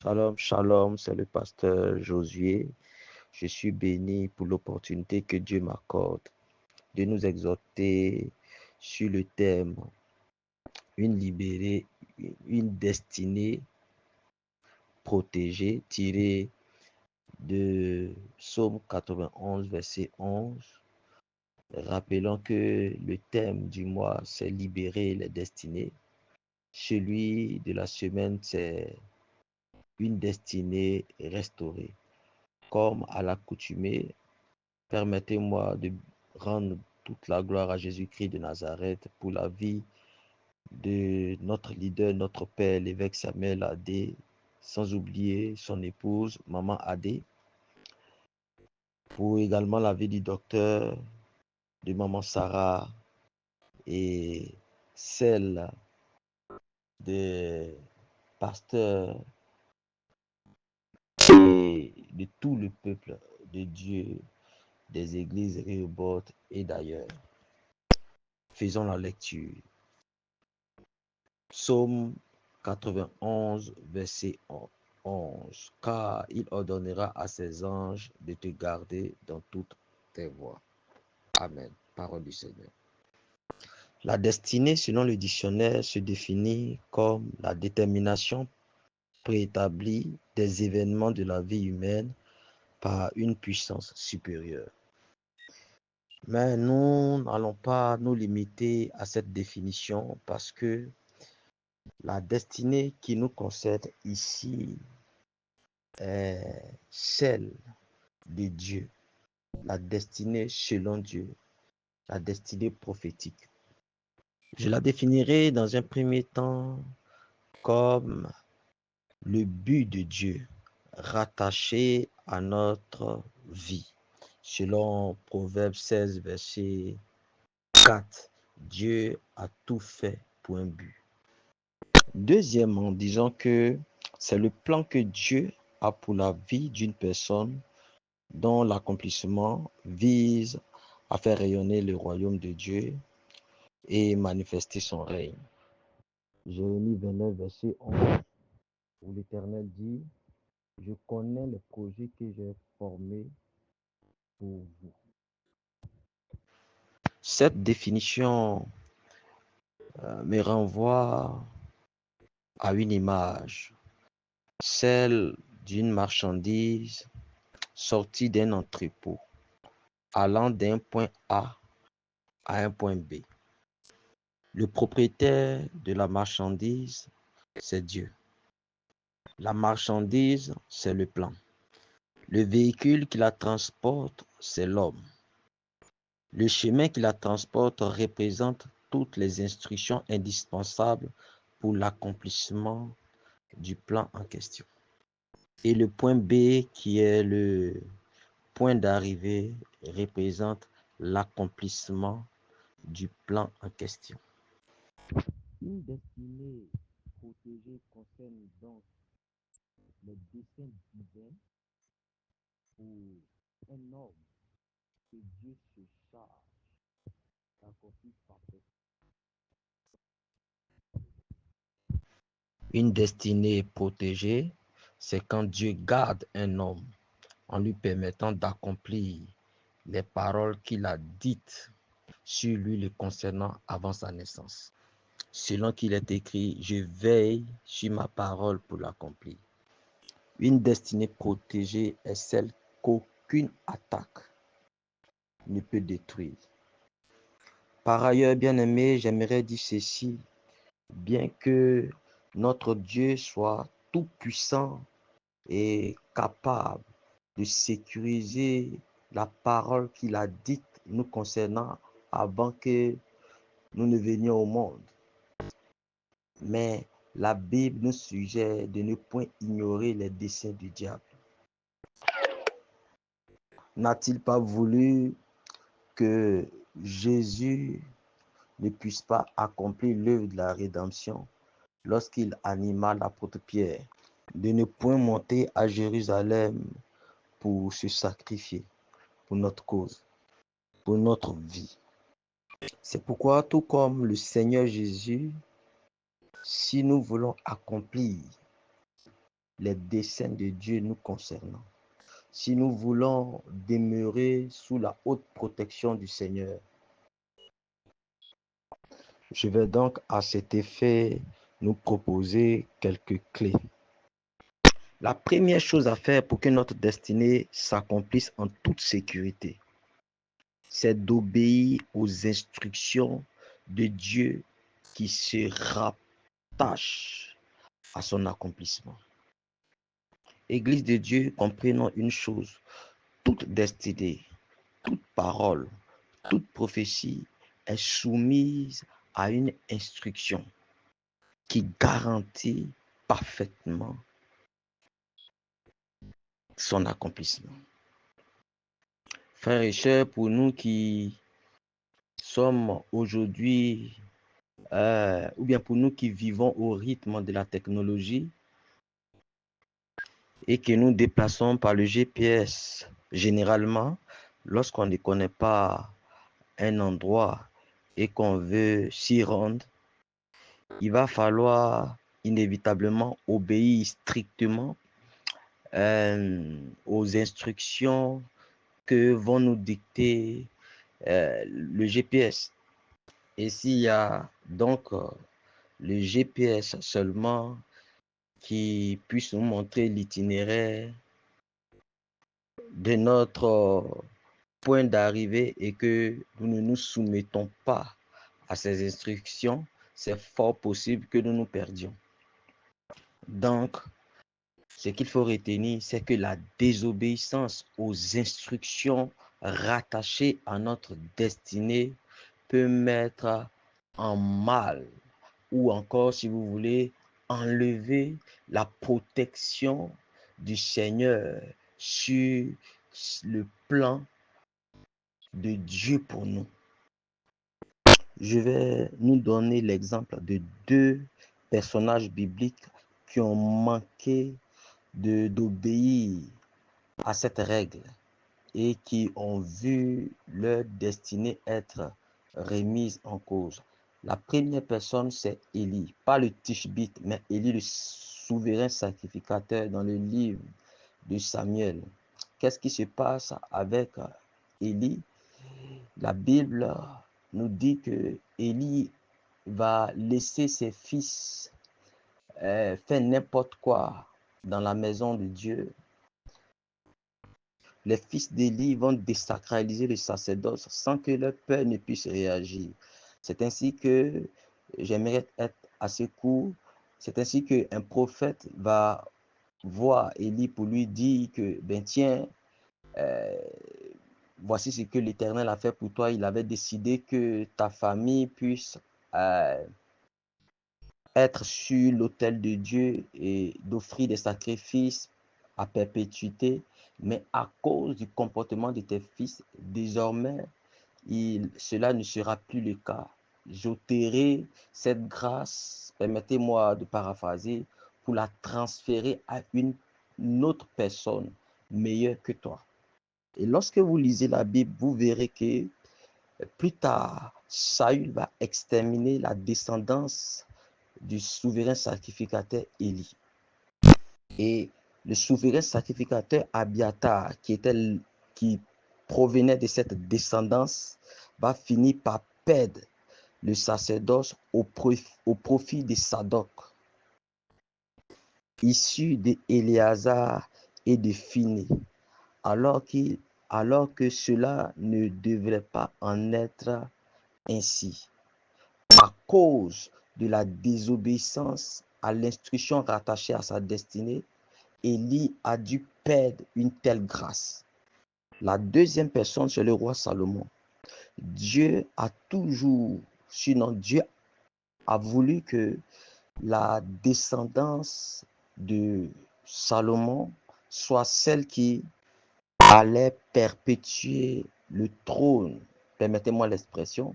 Shalom, shalom, c'est le pasteur Josué. Je suis béni pour l'opportunité que Dieu m'accorde de nous exhorter sur le thème une libérée, une destinée protégée, tiré de Psaume 91, verset 11. Rappelons que le thème du mois, c'est libérer les destinées. Celui de la semaine, c'est une destinée restaurée. Comme à l'accoutumée, permettez-moi de rendre toute la gloire à Jésus-Christ de Nazareth pour la vie de notre leader, notre père, l'évêque Samuel Adé, sans oublier son épouse, maman Adé, pour également la vie du docteur, de maman Sarah et celle des pasteurs et de tout le peuple de Dieu, des églises Rehoboth et d'ailleurs. Faisons la lecture. Psaume 91, verset 11. Car il ordonnera à ses anges de te garder dans toutes tes voies. Amen. Parole du Seigneur. La destinée, selon le dictionnaire, se définit comme la détermination préétablie des événements de la vie humaine par une puissance supérieure. Mais nous n'allons pas nous limiter à cette définition parce que la destinée qui nous concerne ici est celle de Dieu, la destinée selon Dieu, la destinée prophétique. Je la définirai dans un premier temps comme le but de Dieu rattaché à notre vie. Selon Proverbe 16, verset 4, Dieu a tout fait pour un but. Deuxièmement, disons que c'est le plan que Dieu a pour la vie d'une personne dont l'accomplissement vise à faire rayonner le royaume de Dieu et manifester son règne. Jérémie 29, verset 11, où l'Éternel dit, je connais les projets que j'ai formés pour vous. Cette définition me renvoie à une image, celle d'une marchandise sortie d'un entrepôt, allant d'un point A à un point B. Le propriétaire de la marchandise, c'est Dieu. La marchandise, c'est le plan. Le véhicule qui la transporte, c'est l'homme. Le chemin qui la transporte représente toutes les instructions indispensables pour l'accomplissement du plan en question. Et le point B, qui est le point d'arrivée, représente l'accomplissement du plan en question. Une destinée protégée concerne donc les desseins divins pour un homme que Dieu se charge d'accomplir parfaitement. Une destinée protégée, c'est quand Dieu garde un homme en lui permettant d'accomplir les paroles qu'il a dites sur lui le concernant avant sa naissance. Selon qu'il est écrit, je veille sur ma parole pour l'accomplir. Une destinée protégée est celle qu'aucune attaque ne peut détruire. Par ailleurs, bien-aimé, j'aimerais dire ceci, bien que notre Dieu soit tout-puissant et capable de sécuriser la parole qu'il a dite nous concernant avant que nous ne venions au monde. Mais la Bible nous suggère de ne point ignorer les desseins du diable. N'a-t-il pas voulu que Jésus ne puisse pas accomplir l'œuvre de la rédemption lorsqu'il anima l'apôtre Pierre de ne point monter à Jérusalem pour se sacrifier pour notre cause, pour notre vie? C'est pourquoi, tout comme le Seigneur Jésus, si nous voulons accomplir les desseins de Dieu nous concernant, si nous voulons demeurer sous la haute protection du Seigneur, je vais donc à cet effet nous proposer quelques clés. La première chose à faire pour que notre destinée s'accomplisse en toute sécurité, c'est d'obéir aux instructions de Dieu qui se rattachent à son accomplissement. Église de Dieu, comprenons une chose, toute destinée, toute parole, toute prophétie est soumise à une instruction qui garantit parfaitement son accomplissement. Frères et sœurs, pour nous qui sommes aujourd'hui, ou bien pour nous qui vivons au rythme de la technologie et que nous déplaçons par le GPS, généralement, lorsqu'on ne connaît pas un endroit et qu'on veut s'y rendre, il va falloir inévitablement obéir strictement aux instructions que vont nous dicter le GPS. Et s'il y a donc le GPS seulement qui puisse nous montrer l'itinéraire de notre point d'arrivée et que nous ne nous soumettons pas à ces instructions, c'est fort possible que nous nous perdions. Donc, ce qu'il faut retenir, c'est que la désobéissance aux instructions rattachées à notre destinée peut mettre en mal ou encore, si vous voulez, enlever la protection du Seigneur sur le plan de Dieu pour nous. Je vais nous donner l'exemple de deux personnages bibliques qui ont manqué d'obéir à cette règle et qui ont vu leur destinée être remise en cause. La première personne, c'est Élie, pas le Tishbite, mais Élie, le souverain sacrificateur dans le livre de Samuel. Qu'est-ce qui se passe avec Élie? La Bible nous dit que Élie va laisser ses fils faire n'importe quoi dans la maison de Dieu. Les fils d'Élie vont désacraliser le sacerdoce sans que leur père ne puisse réagir. C'est ainsi que, j'aimerais être assez court, c'est ainsi qu'un prophète va voir Élie pour lui dire que, ben tiens, voici ce que l'Éternel a fait pour toi. Il avait décidé que ta famille puisse être sur l'autel de Dieu et d'offrir des sacrifices à perpétuité. Mais à cause du comportement de tes fils, désormais, cela ne sera plus le cas. J'ôterai cette grâce, permettez-moi de paraphraser, pour la transférer à une autre personne meilleure que toi. Et lorsque vous lisez la Bible, vous verrez que plus tard, Saül va exterminer la descendance du souverain sacrificateur Élie. Et le souverain sacrificateur Abiathar, qui provenait de cette descendance, va finir par perdre le sacerdoce au profit de Sadoc, issu de Éléazar et de Phiné, alors que cela ne devrait pas en être ainsi. À cause de la désobéissance à l'instruction rattachée à sa destinée, Élie a dû perdre une telle grâce. La deuxième personne, c'est le roi Salomon. Dieu a voulu que la descendance de Salomon soit celle qui allait perpétuer le trône, permettez-moi l'expression,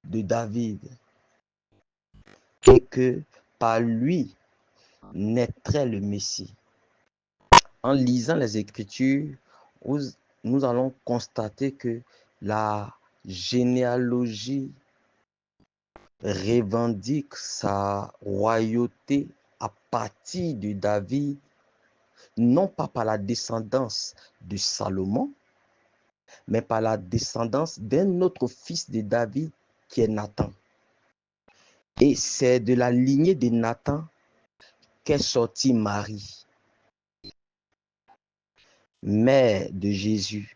de David. Et que par lui naîtrait le Messie. En lisant les Écritures, nous allons constater que la généalogie revendique sa royauté à partir de David, non pas par la descendance de Salomon, mais par la descendance d'un autre fils de David qui est Nathan. Et c'est de la lignée de Nathan qu'est sortie Marie, mère de Jésus,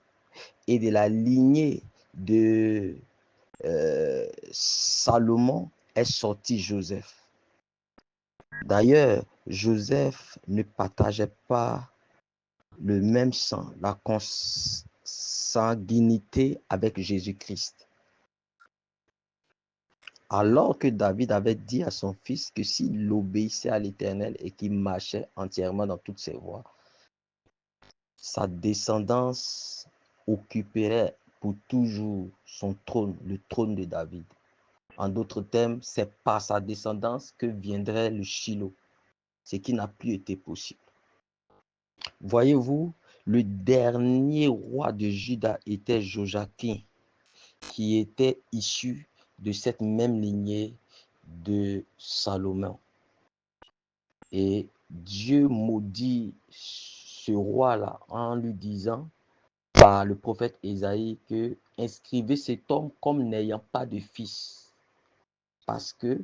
et de la lignée de Salomon est sorti Joseph. D'ailleurs, Joseph ne partageait pas le même sang, la consanguinité avec Jésus-Christ. Alors que David avait dit à son fils que s'il obéissait à l'Éternel et qu'il marchait entièrement dans toutes ses voies, sa descendance occuperait pour toujours son trône, le trône de David. En d'autres termes, c'est par sa descendance que viendrait le Shiloh, ce qui n'a plus été possible. Voyez-vous, le dernier roi de Juda était Joachim, qui était issu de cette même lignée de Salomon. Et Dieu maudit ce roi-là en lui disant par le prophète Ésaïe que inscrivez cet homme comme n'ayant pas de fils, parce que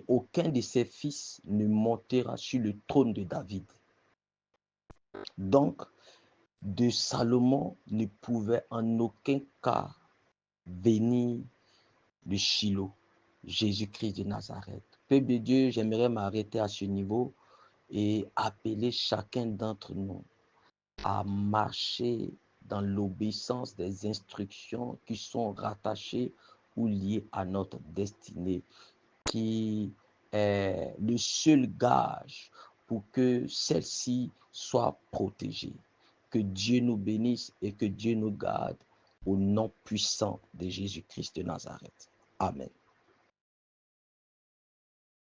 aucun de ses fils ne montera sur le trône de David. Donc, de Salomon ne pouvait en aucun cas venir le Shiloh, Jésus-Christ de Nazareth. Peuple de Dieu, j'aimerais m'arrêter à ce niveau et appeler chacun d'entre nous à marcher dans l'obéissance des instructions qui sont rattachées ou liées à notre destinée, qui est le seul gage pour que celle-ci soit protégée. Que Dieu nous bénisse et que Dieu nous garde au nom puissant de Jésus-Christ de Nazareth. Amen.